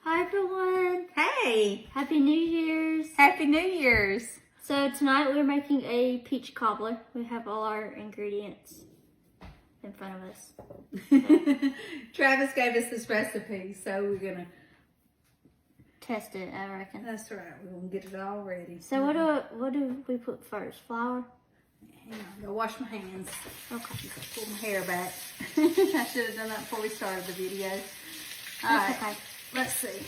Hi everyone! Hey! Happy New Year's! Happy New Year's! So tonight we're making a peach cobbler. We have all our ingredients in front of us. Travis gave us this recipe, so we're gonna Test it, I reckon. That's right. We're gonna get it all ready. So what do we put first? Flour? Hang on, go wash my hands. Okay. Pull my hair back. I should have done that before we started the video. All right. Okay. Let's see.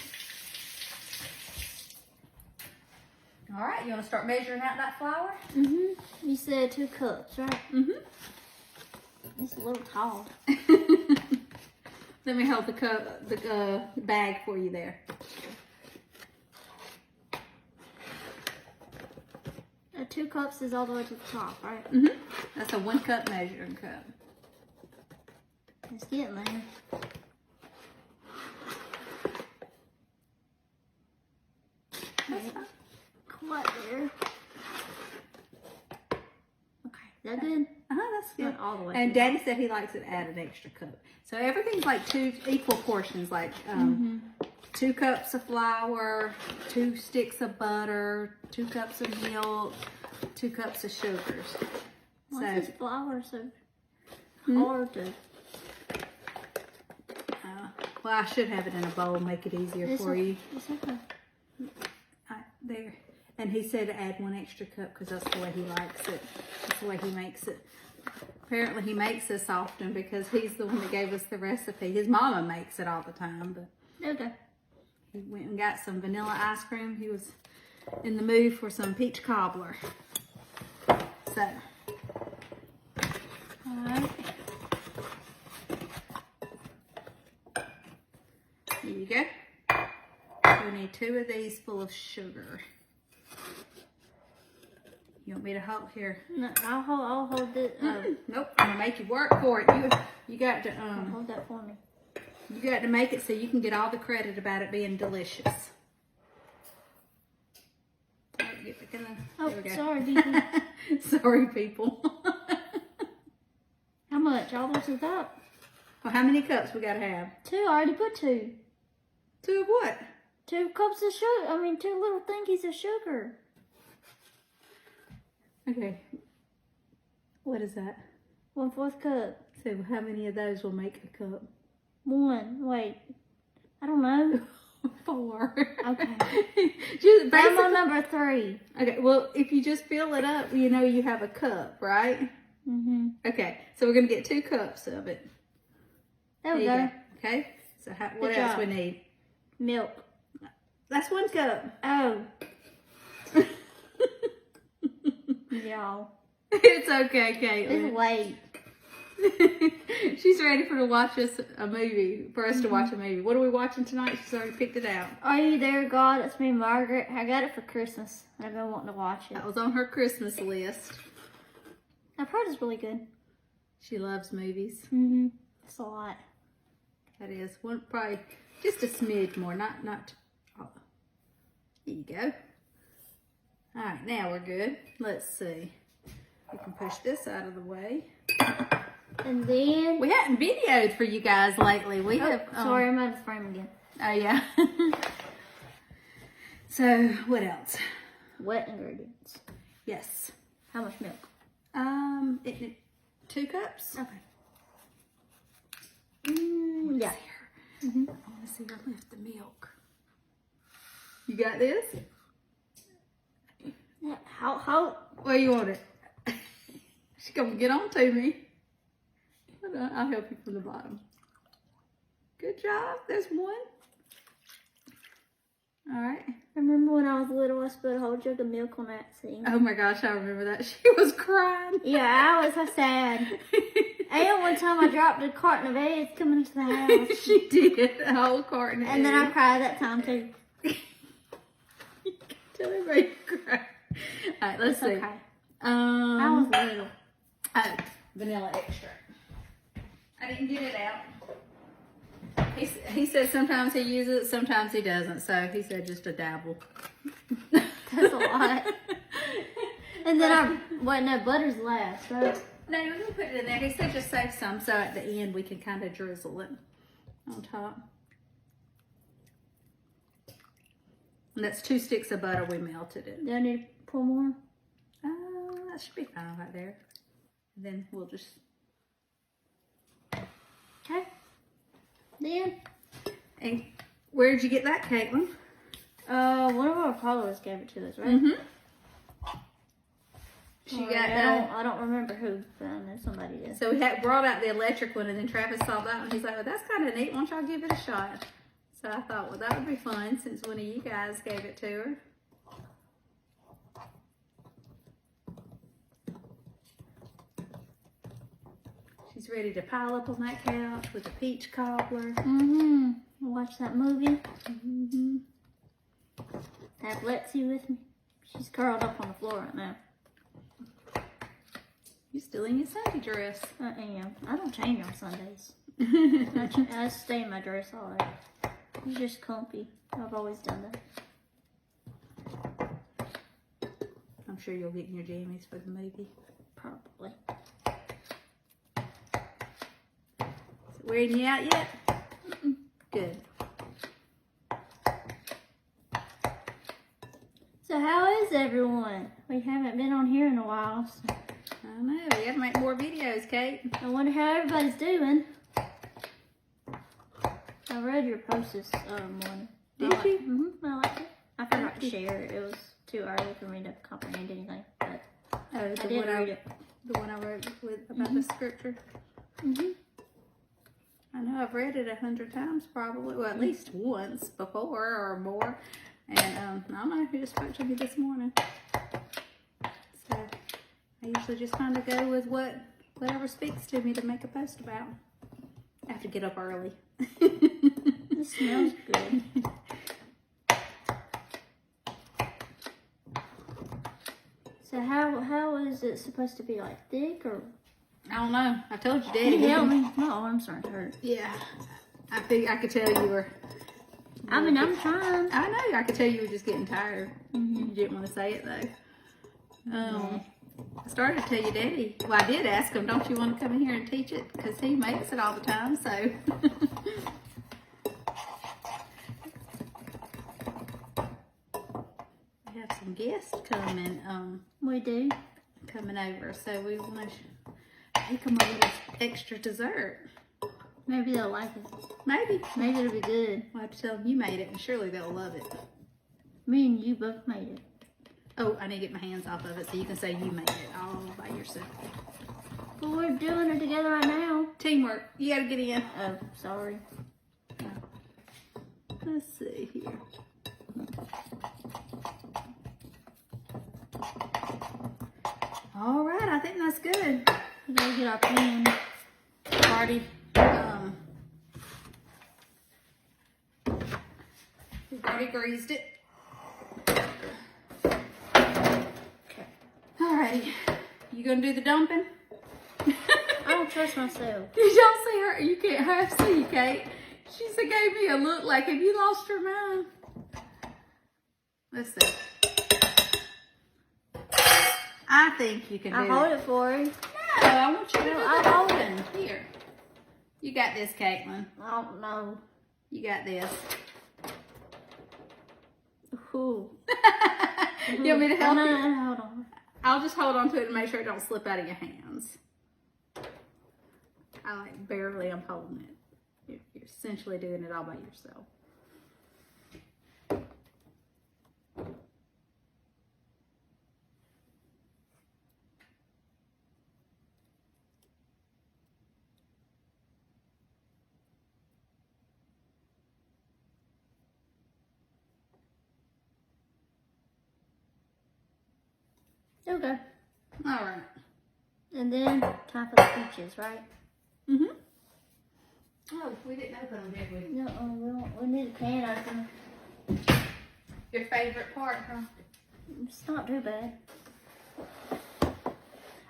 All right, you want to start measuring out that flour? You said 2 cups, right? It's a little tall. Let me hold the bag for you there. 2 cups is all the way to the top, right? That's a 1 cup measuring cup. It's getting there. Quite there. Okay, is that good? That's good. Not all the way. And Daddy said he likes it to add an extra cup. So everything's like 2 equal portions, like 2 cups of flour, 2 sticks of butter, 2 cups of milk, 2 cups of sugars. Why is this flour so hard to... Well, I should have it in a bowl, make it easier for you. It's okay. There. And he said to add 1 extra cup because that's the way he likes it. That's the way he makes it. Apparently he makes this often because he's the one that gave us the recipe. His mama makes it all the time, but Okay. he went and got some vanilla ice cream. He was in the mood for some peach cobbler. So, all right. Here you go. We need 2 of these full of sugar. You want me to hold here? No, I'll hold it. Nope, I'm gonna make you work for it. You got to Hold that for me. you got to make it so you can get all the credit about it being delicious. All right, Oh, there we go. sorry, Dee. Sorry, people. How much? All this is up. Well, how many cups we gotta have? 2. I already put 2. 2 of what? 2 cups of sugar. I mean, 2 little thingies of sugar. Okay. What is that? 1/4 cup. So how many of those will make a cup? 1. Wait. I don't know. 4. Okay. Just I'm on number 3. Okay, well, if you just fill it up, you know you have a cup, right? Okay, so we're going to get 2 cups of it. There we go. Okay, so what else we need? Milk. That's 1 cup. Oh. Y'all. It's okay, Kaitlyn. It's late. She's ready to watch us a movie, for us to watch a movie. What are we watching tonight? She's already picked it out. Are You There, God? It's me, Margaret. I got it for Christmas. I've been wanting to watch it. That was on her Christmas list. I've heard it's really good. She loves movies. It's a lot. That is one, probably just a smidge more, not. Oh. Here you go. All right, now we're good. Let's see. We can push this out of the way. And then... We haven't videoed for you guys lately. We have... Sorry, I'm out of frame again. Oh, yeah. So, what else? Wet ingredients. Yes. How much milk? 2 cups? Okay. Yeah. I want to see her lift the milk. You got this? Yeah, how? Where you want it? She's going to get on to me. Hold on, I'll help you from the bottom. Good job. There's 1. All right. I remember when I was little, I spilled a whole jug of milk on that thing. Oh my gosh, I remember that. She was crying. Yeah, I was so sad. And one time I dropped a carton of eggs coming into the house. She did, a whole carton of And then I eggs. cried that time too. Tell everybody you cry. All right, let's see. Okay. I was little. Oh, vanilla extract. I didn't get it out. He said sometimes he uses it, sometimes he doesn't. So he said just a dabble. That's a lot. And then no, butter's last, right? No, we're going to put it in there. He said just save some so at the end we can kind of drizzle it on top. And that's 2 sticks of butter we melted it. Do I need to pour more? That should be fine right there. And then we'll just... Okay. Then. And where'd you get that, Kaitlyn? One of our followers gave it to us, right? Mm-hmm. She Alright, got I don't remember who, but I know somebody did. So we had brought out the electric one, and then Travis saw that one. He's like, well, that's kind of neat. Why don't y'all give it a shot? So I thought, well, that would be fun since one of you guys gave it to her. She's ready to pile up on that couch with a peach cobbler. Mm-hmm. Watch that movie. Mm-hmm. Have Lexi with me. She's curled up on the floor right now. You still in your Sunday dress? I am. I don't change on Sundays. I stay in my dress all day. It's just comfy. I've always done that. I'm sure you'll get in your jammies for the movie. Probably. Is it wearing you out yet? Mm-mm. Good. So how is everyone? We haven't been on here in a while. So I know. We have to make more videos, Kate. I wonder how everybody's doing. I read your post this morning. Did you? Mm-hmm. I liked it. I forgot to share it. It was too early for me to comprehend anything. But I did read it. The one I wrote about the scripture. Mm-hmm. I know I've read it 100 times probably. Well, at least once before or more. And I don't know who just spoke to me this morning. So I usually just kind of go with whatever speaks to me to make a post about. I have to get up early. It smells good. So how is it supposed to be, like thick or? I don't know. I told you, Can Daddy. you help me? My arm's starting to hurt. Yeah. I think I could tell you were. I mean, I'm trying. I know. I could tell you were just getting tired. Mm-hmm. You didn't want to say it though. Yeah. I started to tell you, Daddy. Well, I did ask him, don't you want to come in here and teach it? Because he makes it all the time, so. We have some guests coming, We do. coming over, so we want to take them a little extra dessert. Maybe they'll like it. Maybe. Maybe it'll be good. We'll have to tell them you made it, and surely they'll love it. Me and you both made it. Oh, I need to get my hands off of it so you can say you made it all by yourself. But we're doing it together right now. Teamwork. You gotta get in. Oh, sorry. Let's see here. All right, I think that's good. We gotta get our pan. Already, we've already greased it. Okay. Alrighty, you gonna do the dumping? I don't trust myself. Did y'all see her? You can't half see you, Kate. She said, gave me a look like, have you lost your mind? Let's see. I think you can do I hold it for you. No, I want you to do I the hold holding. Here. You got this, Kaitlyn. I don't know. You got this. Ooh. You want me to help you? No, hold on. I'll just hold on to it and make sure it don't slip out of your hands. I like barely am holding it. You're essentially doing it all by yourself. Okay. All right. And then time for the peaches, right? Mm-hmm. Oh, we didn't open them, did we? No, we don't. We need a pan opener. Your favorite part, huh? It's not too bad.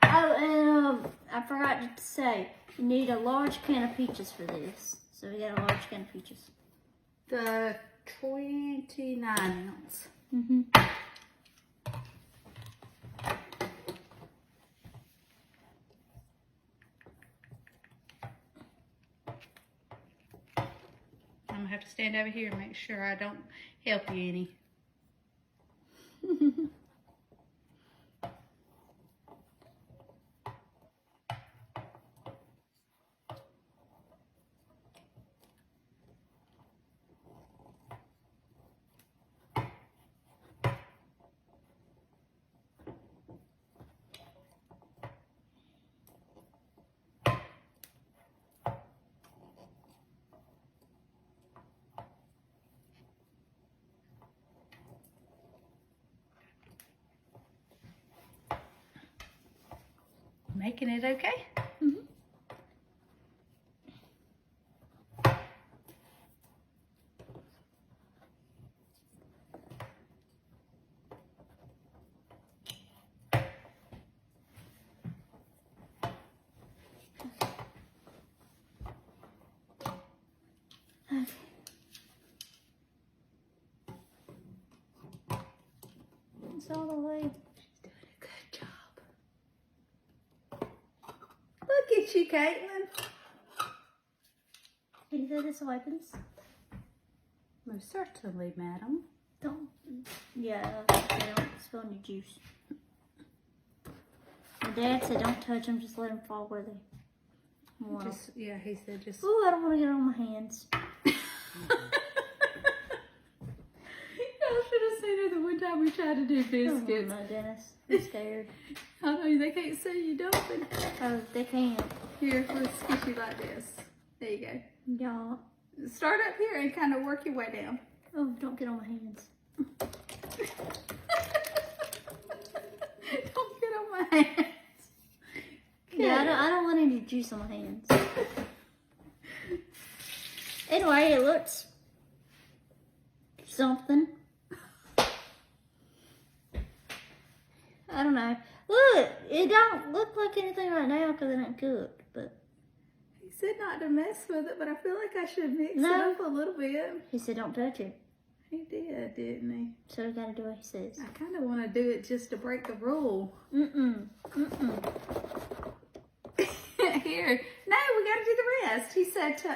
Oh, and I forgot to say, you need a large can of peaches for this. So we got a large can of peaches. The 29 ounce. Mm-hmm. I'm gonna have to stand over here and make sure I don't help you any. Making it okay? Mm-hmm. Okay. It's all the way. She's doing a good job. Look at you, Kaitlyn. Can you say this opens? Most certainly, madam. Don't. Yeah, don't spill any juice. My dad said don't touch them, just let them fall where they want. Just, yeah, he said just. Ooh, I don't want to get it on my hands. Y'all should have seen her the one time we tried to do Oh biscuits. my goodness, I'm scared. I know they can't see you dumping. Oh, they can't. Here, let's squish you like this. There you go. Y'all. Start up here and kind of work your way down. Oh, don't get on my hands. Don't get on my hands. Yeah, I don't want any juice on my hands. Anyway, it looks something. I don't know. Look, it don't look like anything right now because it ain't cooked, but He said not to mess with it, but I feel like I should mix No. it up a little bit. he said don't touch it. He did, didn't he? So we gotta do what he says. I kind of want to do it just to break the rule. Here. No, we got to do the rest. He said to,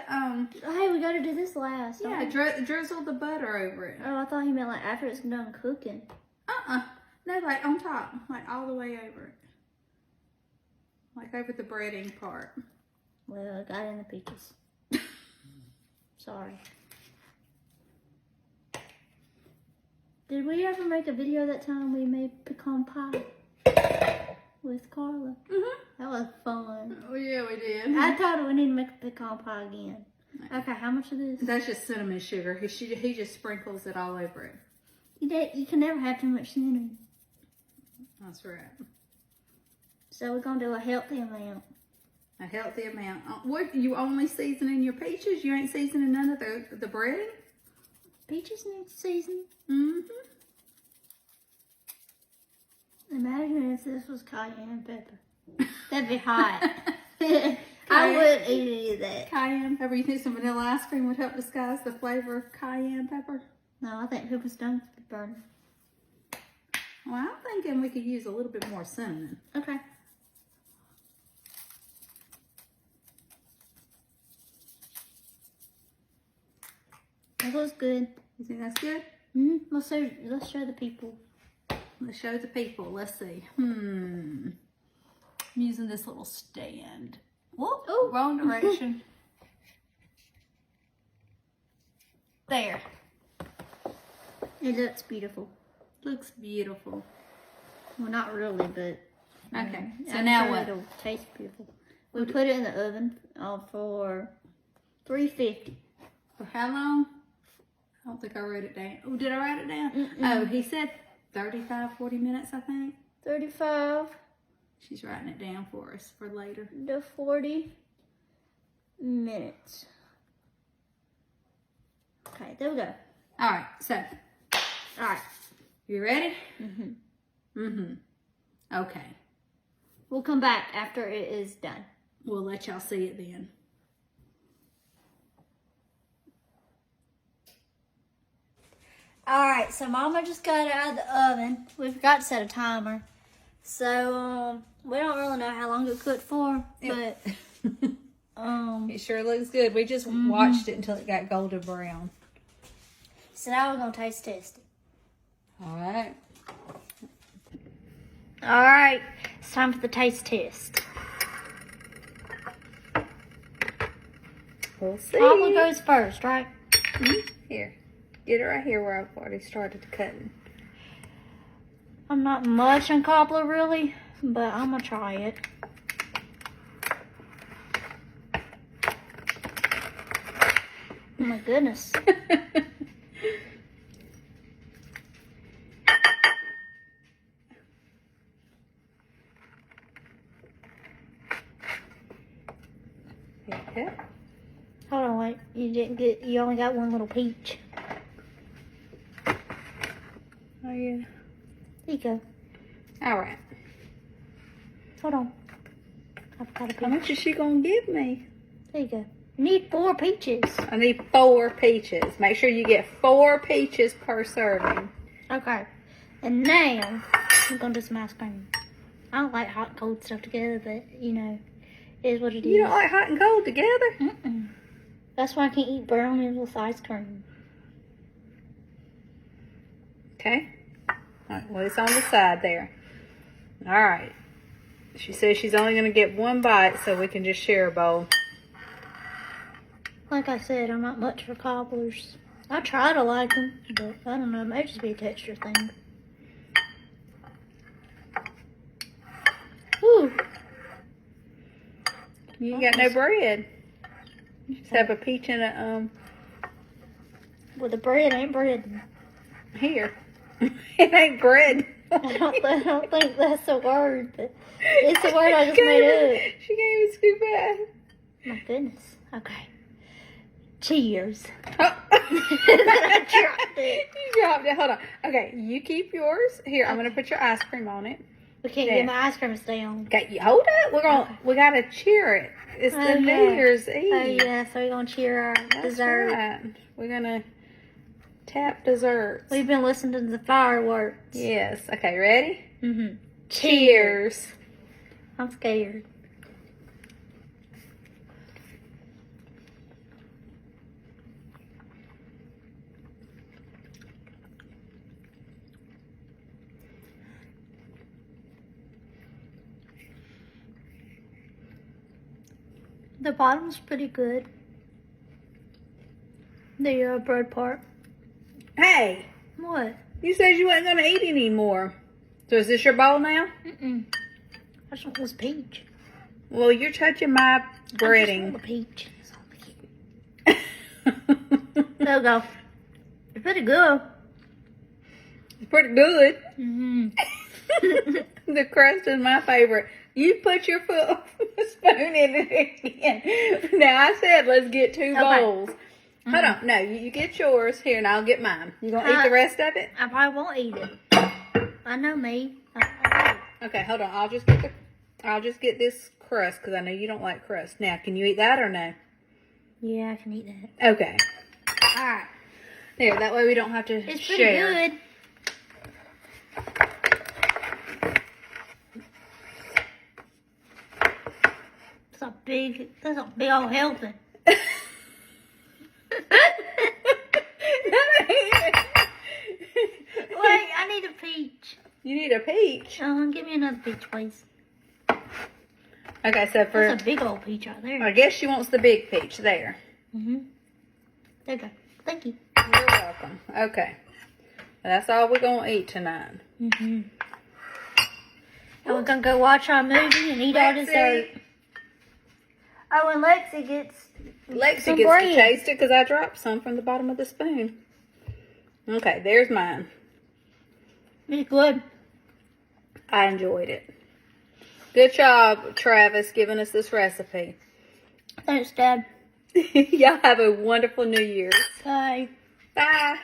Hey, we gotta do this last. don't yeah, we? drizzle the butter over it. Oh, I thought he meant like after it's done cooking. No, like on top. Like all the way over it. Like over the breading part. Well, I got in the peaches. Sorry. Did we ever make a video that time we made pecan pie with Carla? That was fun. Oh, yeah, we did. I told her we need to make a pecan pie again. Okay, how much of this? That's just cinnamon sugar. He just sprinkles it all over it. You can never have too much cinnamon. That's right. So we're gonna do a healthy amount. A healthy amount. What, you only seasoning your peaches? You ain't seasoning none of the breading? Peaches need seasoning. Mm-hmm. Imagine if this was cayenne pepper. That'd be hot. I wouldn't eat any of that. Cayenne pepper. You think some vanilla ice cream would help disguise the flavor of cayenne pepper? No, I think pepper's done for the burn. Well, I'm thinking we could use a little bit more cinnamon. Okay. That looks good. You think that's good? Let's show the people. Let's show the people. Let's see. I'm using this little stand. Whoop, Oh. wrong direction. There. It looks beautiful. Looks beautiful. Well, not really, but Okay, so I'm now sure what? It'll taste beautiful. We put it in the oven for 350. For how long? I don't think I wrote it down. Oh, did I write it down? Oh, he said 35, 40 minutes, I think. 35 She's writing it down for us for later. to 40 minutes. Okay, there we go. All right, so All right. you ready? Mm-hmm. Okay. We'll come back after it is done. We'll let y'all see it then. All right, so Mama just got it out of the oven. We forgot to set a timer. So, we don't really know how long it cooked for, but It sure looks good. We just watched it until it got golden brown. so now we're going to taste test it. All right. All right, it's time for the taste test. We'll see. Cobbler goes first, right? Here. Get it right here where I've already started cutting. I'm not much on cobbler, really, but I'm going to try it. Oh, my goodness. Okay. Hold on, wait. You only got one little peach. Oh, yeah. There you go. All right. Hold on. I've got a How much peach. is she going to give me? There you go. You need 4 peaches. I need 4 peaches. Make sure you get 4 peaches per serving. Okay. And now, I'm going to do some ice cream. I don't like hot and cold stuff together, but, you know, it is what it is. You don't like hot and cold together? Mm-mm. That's why I can't eat brownies with ice cream. Okay. All right, well, it's on the side there. All right. She says she's only going to get 1 bite, so we can just share a bowl. Like I said, I'm not much for cobblers. I try to like them, but I don't know. It may just be a texture thing. Ooh. You ain't got no bread. You just have a peach and a, Well, the bread ain't bread. here. It ain't bread. I don't think that's a word, but it's a word I just made up. She gave it too bad. My goodness. Okay. Cheers. Oh. I dropped it. You dropped it. Hold on. Okay, you keep yours. Here, I'm going to put your ice cream on it. We can't There. get my ice cream to stay on. Okay, you hold up. We got to cheer it. It's the New Okay. Year's Eve. Oh, yeah. So we're going to cheer our That's dessert. right. We're going to tap desserts. We've been listening to the fireworks. Yes. Okay, ready? Mm-hmm. Cheers. I'm scared. The bottom's pretty good. The bread part. Hey, What? you said you wasn't going to eat anymore. So is this your bowl now? Mm-mm. I just want this peach. Well, you're touching my I just breading. want the peach. There we go. It's pretty good. It's pretty good. Mm-hmm. The crust is my favorite. You put your spoon in it again. Now, I said let's get 2 bowls. Hold on. No, you get yours here and I'll get mine. You going to eat the rest of it? I probably won't eat it. I know me. Okay, hold on. I'll just get this crust because I know you don't like crust. Now, can you eat that or no? Yeah, I can eat that. Okay. All right. There, that way we don't have to It's pretty share. good. That's a big old helping. Wait, I need a peach. You need a peach. Give me another peach, please. Okay, so for That's a big old peach right there. I guess she wants the big peach there. Mm-hmm. There you go. Thank you. You're welcome. Okay. That's all we're going to eat tonight. Mm-hmm. And we're going to go watch our movie and eat our dessert. Oh, and Lexi gets Lexi bread. to taste it because I dropped some from the bottom of the spoon. Okay, there's mine. It's good. I enjoyed it. Good job, Travis, giving us this recipe. Thanks, Dad. Y'all have a wonderful New Year's. Bye. Bye.